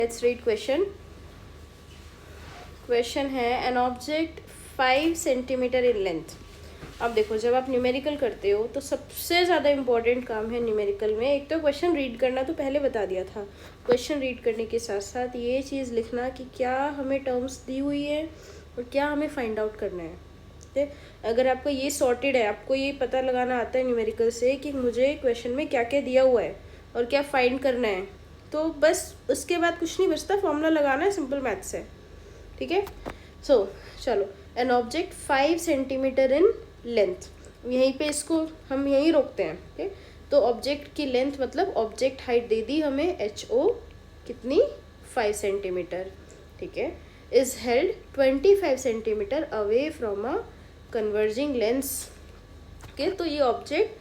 Let's read question. Question है an object 5 centimetre in length. अब देखो, जब आप न्यूमेरिकल करते हो तो सबसे ज़्यादा इम्पॉर्टेंट काम है न्यूमेरिकल में, एक तो क्वेश्चन रीड करना, तो पहले बता दिया था। क्वेश्चन रीड करने के साथ साथ ये चीज़ लिखना कि क्या हमें टर्म्स दी हुई है और क्या हमें फाइंड आउट करना है। ठीक है, अगर आपको ये सॉर्टेड है, आपको ये पता लगाना आता है न्यूमेरिकल से कि मुझे क्वेश्चन में क्या क्या दिया हुआ है और क्या फाइंड करना है, तो बस उसके बाद कुछ नहीं बचता, फॉर्मूला लगाना है, सिंपल मैथ्स है। ठीक है, सो चलो, an object 5 centimetre in length, यहीं पे इसको हम यहीं रोकते हैं। ठीक है, तो ऑब्जेक्ट की लेंथ मतलब ऑब्जेक्ट हाइट दे दी हमें HO कितनी 5 सेंटीमीटर। ठीक है, is held 25 centimetre away from a converging lens. Okay, तो ये ऑब्जेक्ट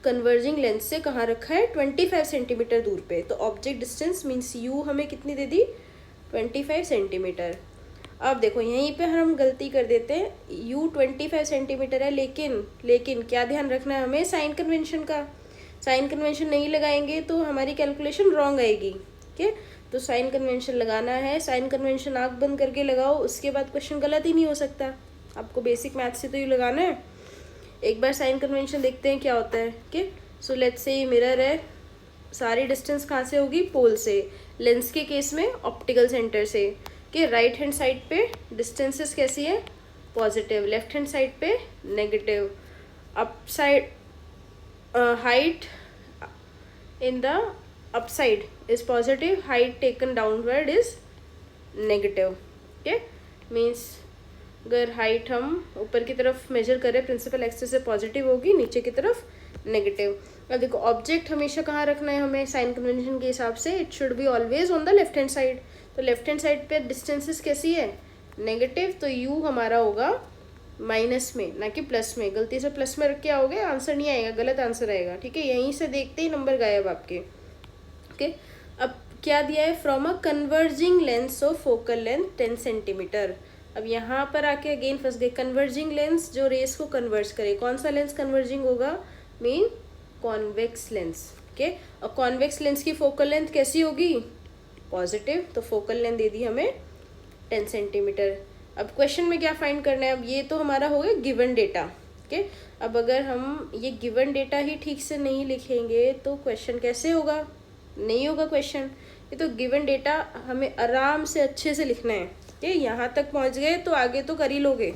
कन्वर्जिंग लेंस से कहाँ रखा है, 25 सेंटीमीटर दूर पे। तो ऑब्जेक्ट डिस्टेंस मीन्स U हमें कितनी दे दी, 25 सेंटीमीटर। अब देखो, यहीं पे हम गलती कर देते हैं, U 25 सेंटीमीटर है, लेकिन क्या ध्यान रखना है हमें, साइन कन्वेंशन का। साइन कन्वेंशन नहीं लगाएंगे तो हमारी कैलकुलेशन रॉन्ग आएगी। ठीक है, तो साइन कन्वेंशन लगाना है, साइन कन्वेंशन आँख बंद करके लगाओ, उसके बाद क्वेश्चन गलत ही नहीं हो सकता। आपको बेसिक मैथ से तो ये लगाना है। एक बार साइन कन्वेंशन देखते हैं क्या होता है। ठीक, सो लेट्स से मिरर है, सारी डिस्टेंस कहाँ से होगी, पोल से। लेंस के केस में ऑप्टिकल सेंटर से। कि राइट हैंड साइड पे डिस्टेंसेस कैसी है, पॉजिटिव, लेफ्ट हैंड साइड पे negative. Up side height in the up side is positive, height taken downward is negative. Okay, means अगर हाइट हम ऊपर की तरफ मेजर करें प्रिंसिपल एक्सिस से पॉजिटिव होगी, नीचे की तरफ नेगेटिव। अब देखो, ऑब्जेक्ट हमेशा कहाँ रखना है हमें साइन कन्वेंशन के हिसाब से, it should be always on the left hand side. तो लेफ्ट हैंड साइड पे डिस्टेंसेस कैसी है, नेगेटिव, तो U हमारा होगा माइनस में, ना कि प्लस में। गलती से प्लस में रख के आओगे आंसर नहीं आएगा, गलत आंसर आएगा। ठीक है, यहीं से देखते ही नंबर गायब आपके। ओके, अब क्या दिया है, from a converging lens of focal length 10 centimetre. अब यहाँ पर आके अगेन फंस गए, कन्वर्जिंग लेंस जो रेस को कन्वर्ज करे, कौन सा लेंस कन्वर्जिंग होगा, मीन कॉन्वेक्स लेंस। ओके, और कॉन्वेक्स लेंस की फोकल लेंथ कैसी होगी, पॉजिटिव, तो फोकल लेंथ दे दी हमें 10 सेंटीमीटर। अब क्वेश्चन में क्या फाइंड करना है, अब ये तो हमारा हो गया गिवन डेटा। ओके, अब अगर हम ये गिवन डेटा ही ठीक से नहीं लिखेंगे तो क्वेश्चन कैसे होगा, नहीं होगा क्वेश्चन। ये तो गिवन डेटा हमें आराम से अच्छे से लिखना है। ओके, यहाँ तक पहुँच गए तो आगे तो कर ही लोगे।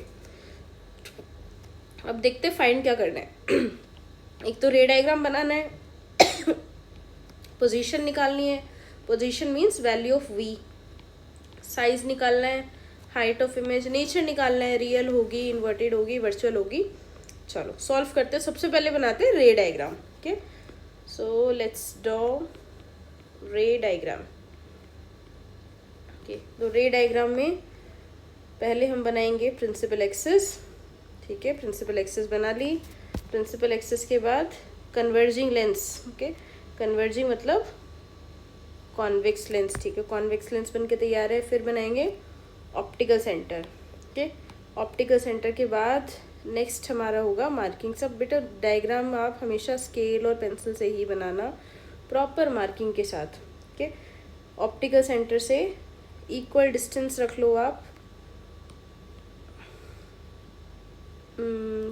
अब देखते फाइंड क्या करना है। एक तो रे डायग्राम बनाना है, पोजीशन निकालनी है, position means value of V, size निकालना है, हाइट ऑफ इमेज, नेचर निकालना है, रियल होगी, इन्वर्टेड होगी, वर्चुअल होगी। चलो सॉल्व करते हैं, सबसे पहले बनाते हैं रे diagram. Okay, so let's draw रे डायग्राम। ओके, तो रे डायग्राम में पहले हम बनाएंगे प्रिंसिपल एक्सिस। ठीक है, प्रिंसिपल एक्सिस बना ली। प्रिंसिपल एक्सिस के बाद कन्वर्जिंग लेंस। ओके, कन्वर्जिंग मतलब कॉन्वेक्स लेंस। ठीक है, कॉन्वेक्स लेंस बन के तैयार है। फिर बनाएंगे optical centre. Okay, optical centre के बाद नेक्स्ट हमारा होगा मार्किंग। सब बेटा डायग्राम आप हमेशा स्केल और पेंसिल से ही बनाना, प्रॉपर मार्किंग के साथ। ओके, ऑप्टिकल सेंटर से इक्वल डिस्टेंस रख लो आप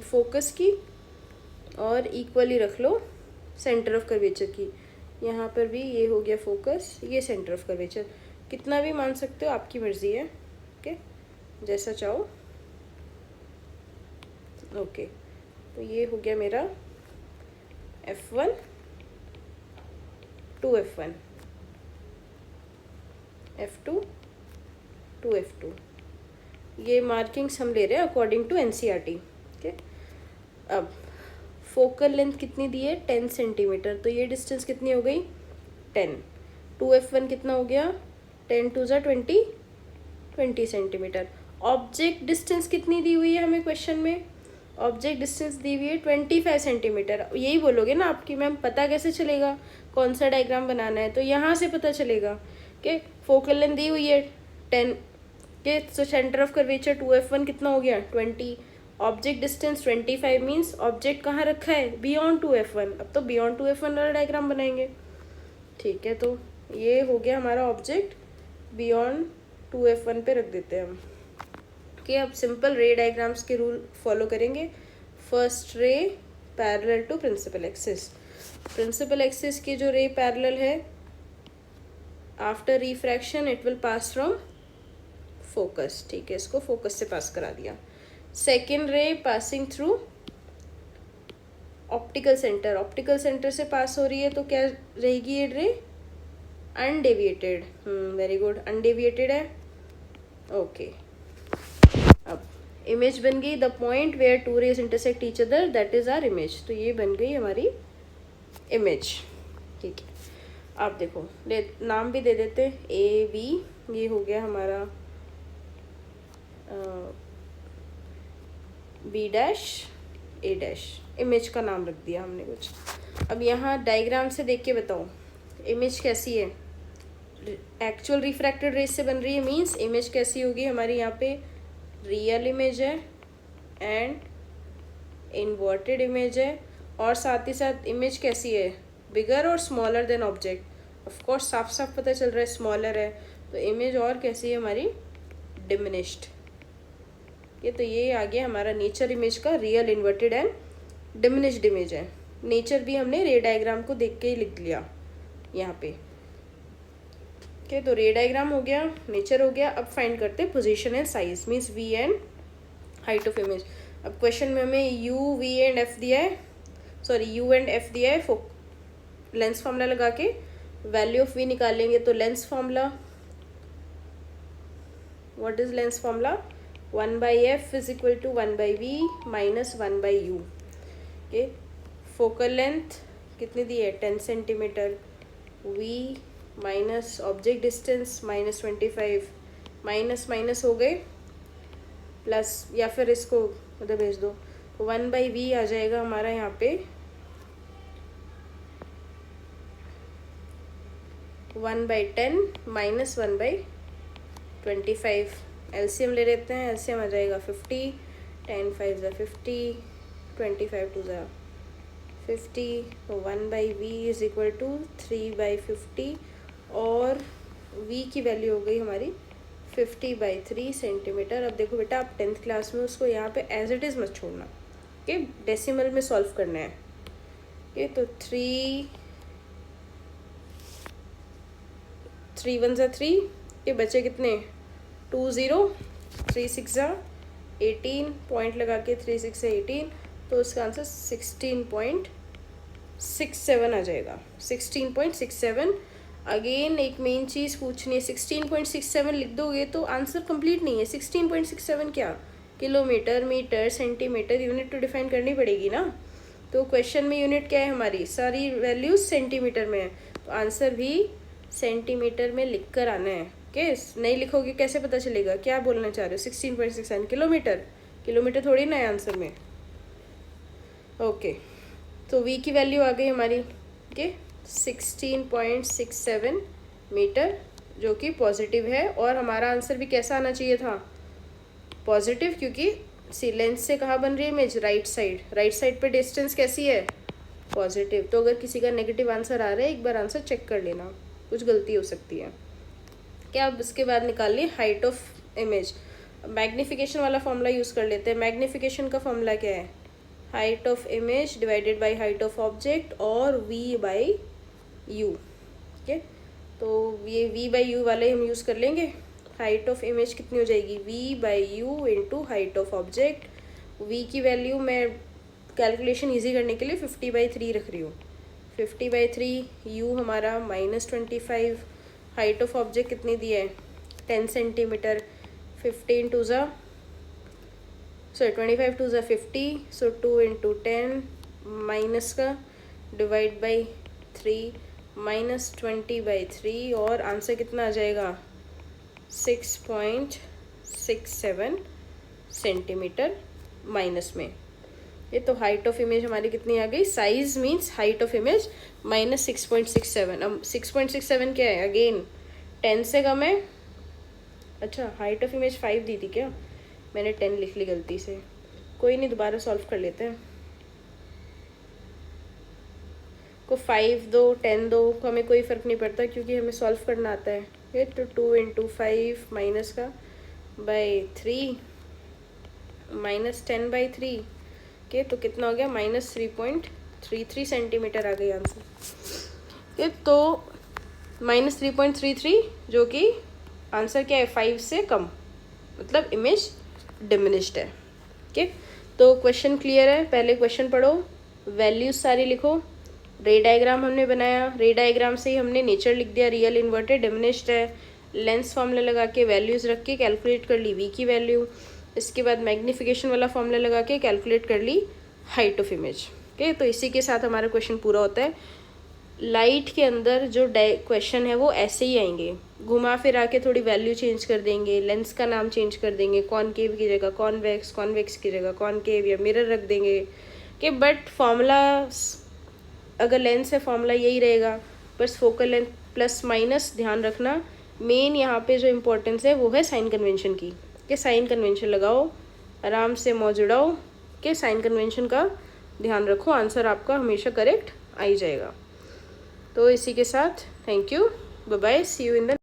फोकस की, और इक्वली रख लो सेंटर ऑफ कर्वेचर की। यहाँ पर भी ये हो गया फोकस, ये सेंटर ऑफ कर्वेचर, कितना भी मान सकते हो, आपकी मर्जी है। ओके, जैसा चाहो। ओके, तो ये हो गया मेरा F1 to F1, F2 to F2। ये मार्किंग्स हम ले रहे हैं अकॉर्डिंग टू NCERT। ओके, अब फोकल लेंथ कितनी दी है, 10 सेंटीमीटर, तो ये डिस्टेंस कितनी हो गई, 10। 2F1 कितना हो गया, 10 2 ज़ा 20 सेंटीमीटर। ऑब्जेक्ट डिस्टेंस कितनी दी हुई है हमें क्वेश्चन में, ऑब्जेक्ट डिस्टेंस दी हुई है 25 सेंटीमीटर। यही बोलोगे ना आपकी मैम, पता कैसे चलेगा कौन सा डायग्राम बनाना है, तो यहाँ से पता चलेगा कि फोकल लेंथ दी हुई है 10 के, तो सेंटर ऑफ कर्वेचर 2F1 कितना हो गया, 20। ऑब्जेक्ट डिस्टेंस 25 मीन्स ऑब्जेक्ट कहाँ रखा है, बियॉन्ड 2F1। अब तो बियॉन्ड 2F1 वाला डायग्राम बनाएंगे। ठीक है, तो ये हो गया हमारा ऑब्जेक्ट बियॉन्ड 2f1 पे रख देते हैं हम। कि अब सिंपल रे डायग्राम्स के रूल फॉलो करेंगे। First ray parallel to principal axis. Principal axis की जो रे पैरेलल है, after refraction it will pass from focus. ठीक है, इसको फोकस से पास करा दिया। सेकेंड रे passing through optical centre. Optical centre से पास हो रही है तो क्या रहेगी ये ray? Undeviated. Very good, undeviated है। ओके, अब इमेज बन गई। The point where two rays intersect each other, that is our image. तो ये बन गई हमारी इमेज। ठीक है, आप देखो नाम भी दे देते, ए बी। ये हो गया हमारा बी डैश ए डैश। इमेज का नाम रख दिया हमने कुछ। अब यहाँ डायग्राम से देख के बताओ इमेज कैसी है। एक्चुअल रिफ्रैक्टेड रेज से बन रही है, मीन्स इमेज कैसी होगी हमारी। यहाँ पे रियल इमेज है एंड इन्वर्टेड इमेज है, और साथ ही साथ इमेज कैसी है, बिगर और smaller than object. Of course साफ साफ पता चल रहा है स्मॉलर है, तो इमेज और कैसी है हमारी, डिमिनिश्ड। ये तो ये आ गया हमारा नेचर इमेज का, real, inverted and diminished image है। नेचर भी हमने रे डायग्राम को देख के ही लिख लिया यहाँ पे। ओके, तो रे डायग्राम हो गया, नेचर हो गया। अब फाइंड करते हैं position and size, means v and height of image. अब क्वेश्चन में हमें यू वी एंड एफ दिया है, सॉरी यू एंड एफ दिया है। लेंस फॉर्मूला लगा के वैल्यू ऑफ वी निकालेंगे। तो lens formula, what is lens formula? 1/f is equal to 1/v minus 1/u। Okay, focal length कितनी दी है, 10 centimetre. v minus object distance minus 25, minus minus हो गए प्लस, या फिर इसको उधर भेज दो। तो 1/v आ जाएगा हमारा यहाँ पे 1/10 माइनस 1/25। एलसीएम ले लेते हैं, एलसीएम आ जाएगा 50, 10 5 ज़ा 50, 25 2 ज़ा 50। तो 1/v इज इक्वल टू 3/50, और v की वैल्यू हो गई हमारी 50/3 सेंटीमीटर। अब देखो बेटा, आप 10th क्लास में उसको यहाँ पे एज इट इज़ मत छोड़ना, ओके, डेसिमल में सॉल्व करना है। ओके, तो 3 1 ज़ा 3, ये बचे कितने, 2 0, 3 6 ज़ा 18, पॉइंट लगा के 3 6 से 18, तो उसका आंसर 16.67 आ जाएगा, 16.67। अगेन एक मेन चीज़ पूछनी है, 16.67 लिख दोगे तो आंसर कंप्लीट नहीं है। 16.67 क्या, किलोमीटर, मीटर, सेंटीमीटर, यूनिट तो डिफाइन करनी पड़ेगी ना। तो क्वेश्चन में यूनिट क्या है हमारी, सारी वैल्यूज सेंटीमीटर में है, तो आंसर भी सेंटीमीटर में लिख कर आना है। ओके, नहीं लिखोगे कैसे पता चलेगा क्या बोलना चाह रहे हो। 16.67 किलोमीटर, किलोमीटर थोड़ी ना है आंसर में। ओके, तो v की वैल्यू आ गई हमारी, ओके, 16.67 मीटर, जो कि पॉजिटिव है। और हमारा आंसर भी कैसा आना चाहिए था, पॉजिटिव, क्योंकि सी लेंस से कहाँ बन रही है image, right side. Right side पे डिस्टेंस कैसी है, पॉजिटिव। तो अगर किसी का नेगेटिव आंसर आ रहा है, एक बार आंसर चेक कर लेना, कुछ गलती हो सकती है क्या। अब इसके बाद निकाल लिए हाइट ऑफ इमेज। मैग्नीफिकेशन वाला फॉर्मूला यूज़ कर लेते हैं। मैग्नीफिकेशन का फॉर्मूला क्या है, height of image divided by height of object, और v/u। ठीक है, तो ये v/u वाले हम यूज़ कर लेंगे। हाइट ऑफ इमेज कितनी हो जाएगी, v/u into height of object. v की वैल्यू मैं कैलकुलेशन ईजी करने के लिए 50/3 रख रही हूँ। 50/3, u हमारा -25, हाइट ऑफ ऑब्जेक्ट कितनी दी है, 10 सेंटीमीटर। 15 2 ज़ा, सो 25 2 ज़ा 50, सो 2 इंटू 10, माइनस का डिवाइड बाई 3, -20/3, और आंसर कितना आ जाएगा, 6.67 सेंटीमीटर माइनस में। ये तो हाइट ऑफ इमेज हमारी कितनी आ गई, size means height of image minus 6.67। अब 6.67 क्या है, अगेन 10 से कम है। अच्छा, हाइट ऑफ इमेज 5 दी थी क्या, मैंने 10 लिख ली गलती से। कोई नहीं, दोबारा सॉल्व कर लेते हैं। को 5 दो 10 दो, को हमें कोई फ़र्क नहीं पड़ता, क्योंकि हमें सॉल्व करना आता है। ये तो 2 इंटू 5 माइनस का बाई 3 -10/3 के तो कितना हो गया -3.33 सेंटीमीटर आ गई आंसर। ये तो -3.33 जो कि आंसर क्या है 5 से कम, मतलब इमेज डिमिनिश्ड है। ओके, तो क्वेश्चन क्लियर है। पहले क्वेश्चन पढ़ो, वैल्यूज सारी लिखो, रे डायग्राम हमने बनाया, रे डायग्राम से ही हमने नेचर लिख दिया, रियल इन्वर्टेड डिमिनिश्ड है, लेंस फॉर्मूला लगा के वैल्यूज रख के कैलकुलेट कर ली वी की वैल्यू, इसके बाद मैग्नीफिकेशन वाला फॉर्मूला लगा के कैलकुलेट कर ली हाइट ऑफ इमेज। ओके, तो इसी के साथ हमारा क्वेश्चन पूरा होता है। लाइट के अंदर जो क्वेश्चन है वो ऐसे ही आएंगे, घुमा फिरा के थोड़ी वैल्यू चेंज कर देंगे, लेंस का नाम चेंज कर देंगे, कॉनकेव की जगह कॉन्वेक्स, कॉन्वेक्स की जगह कॉनकेव या मिरर रख देंगे कि बट फॉर्मूला अगर लेंस है फॉर्मूला यही रहेगा, बस फोकल लेंथ प्लस माइनस ध्यान रखना। मेन यहाँ पे जो इम्पोर्टेंस है वो है साइन कन्वेंशन की, कि साइन कन्वेंशन लगाओ, आराम से मौज उड़ाओ, कि साइन कन्वेंशन का ध्यान रखो, आंसर आपका हमेशा करेक्ट आ ही जाएगा। तो इसी के साथ thank you, bye bye, see you in the